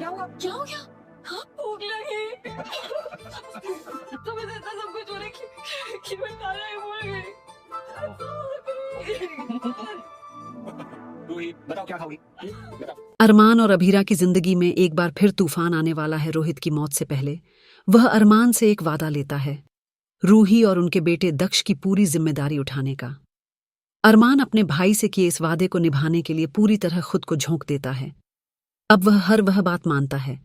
क्या हुआ? क्या हो गया? हाँ, भूख लगी। तुम्हें तो इतना सब कुछ हो रहा है कि मैं खाना ही भूल गई। रूही, बताओ क्या खाओगी? बताओ। अरमान और अभीरा की जिंदगी में एक बार फिर तूफान आने वाला है। रोहित की मौत से पहले वह अरमान से एक वादा लेता है, रूही और उनके बेटे दक्ष की पूरी जिम्मेदारी उठाने का। अरमान अपने भाई से किए इस वादे को निभाने के लिए पूरी तरह खुद को झोंक देता है। अब वह हर वह बात मानता है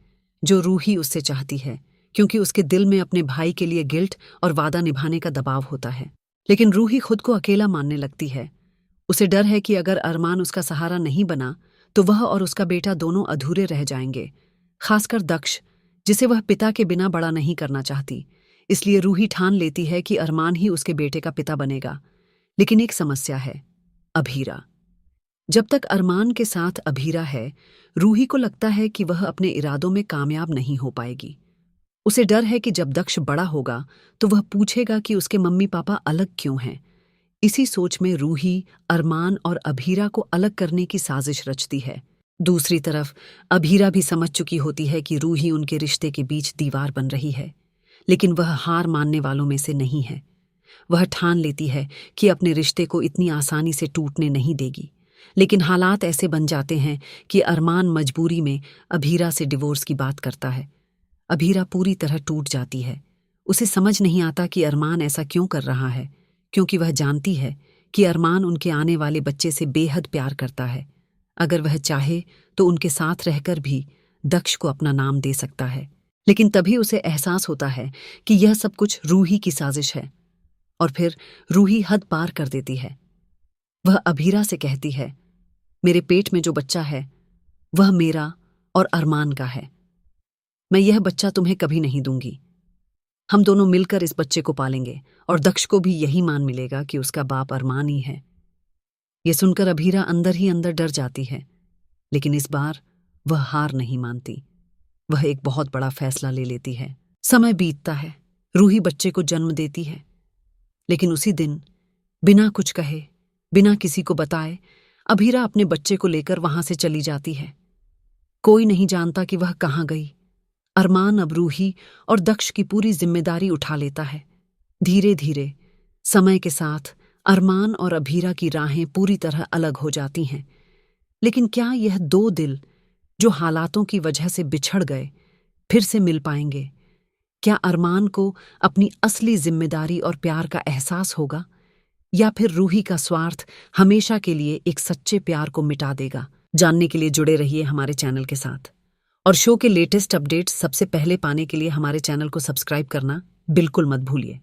जो रूही उससे चाहती है, क्योंकि उसके दिल में अपने भाई के लिए गिल्ट और वादा निभाने का दबाव होता है। लेकिन रूही खुद को अकेला मानने लगती है। उसे डर है कि अगर अरमान उसका सहारा नहीं बना तो वह और उसका बेटा दोनों अधूरे रह जाएंगे, खासकर दक्ष, जिसे वह पिता के बिना बड़ा नहीं करना चाहती। इसलिए रूही ठान लेती है कि अरमान ही उसके बेटे का पिता बनेगा। लेकिन एक समस्या है, अभीरा। जब तक अरमान के साथ अभीरा है, रूही को लगता है कि वह अपने इरादों में कामयाब नहीं हो पाएगी। उसे डर है कि जब दक्ष बड़ा होगा तो वह पूछेगा कि उसके मम्मी पापा अलग क्यों हैं। इसी सोच में रूही अरमान और अभीरा को अलग करने की साजिश रचती है। दूसरी तरफ अभीरा भी समझ चुकी होती है कि रूही उनके रिश्ते के बीच दीवार बन रही है, लेकिन वह हार मानने वालों में से नहीं है। वह ठान लेती है कि अपने रिश्ते को इतनी आसानी से टूटने नहीं देगी। लेकिन हालात ऐसे बन जाते हैं कि अरमान मजबूरी में अभीरा से डिवोर्स की बात करता है। अभीरा पूरी तरह टूट जाती है। उसे समझ नहीं आता कि अरमान ऐसा क्यों कर रहा है, क्योंकि वह जानती है कि अरमान उनके आने वाले बच्चे से बेहद प्यार करता है। अगर वह चाहे तो उनके साथ रहकर भी दक्ष को अपना नाम दे सकता है। लेकिन तभी उसे एहसास होता है कि यह सब कुछ रूही की साजिश है। और फिर रूही हद पार कर देती है। वह अभीरा से कहती है, मेरे पेट में जो बच्चा है वह मेरा और अरमान का है। मैं यह बच्चा तुम्हें कभी नहीं दूंगी। हम दोनों मिलकर इस बच्चे को पालेंगे और दक्ष को भी यही मान मिलेगा कि उसका बाप अरमान ही है। यह सुनकर अभीरा अंदर ही अंदर डर जाती है, लेकिन इस बार वह हार नहीं मानती। वह एक बहुत बड़ा फैसला ले लेती है। समय बीतता है, रूही बच्चे को जन्म देती है। लेकिन उसी दिन बिना कुछ कहे, बिना किसी को बताए, अभीरा अपने बच्चे को लेकर वहां से चली जाती है। कोई नहीं जानता कि वह कहाँ गई। अरमान अब रूही और दक्ष की पूरी जिम्मेदारी उठा लेता है। धीरे धीरे समय के साथ अरमान और अभीरा की राहें पूरी तरह अलग हो जाती हैं। लेकिन क्या यह दो दिल जो हालातों की वजह से बिछड़ गए फिर से मिल पाएंगे? क्या अरमान को अपनी असली जिम्मेदारी और प्यार का एहसास होगा, या फिर रूही का स्वार्थ हमेशा के लिए एक सच्चे प्यार को मिटा देगा? जानने के लिए जुड़े रहिए हमारे चैनल के साथ और शो के लेटेस्ट अपडेट्स सबसे पहले पाने के लिए हमारे चैनल को सब्सक्राइब करना बिल्कुल मत भूलिए।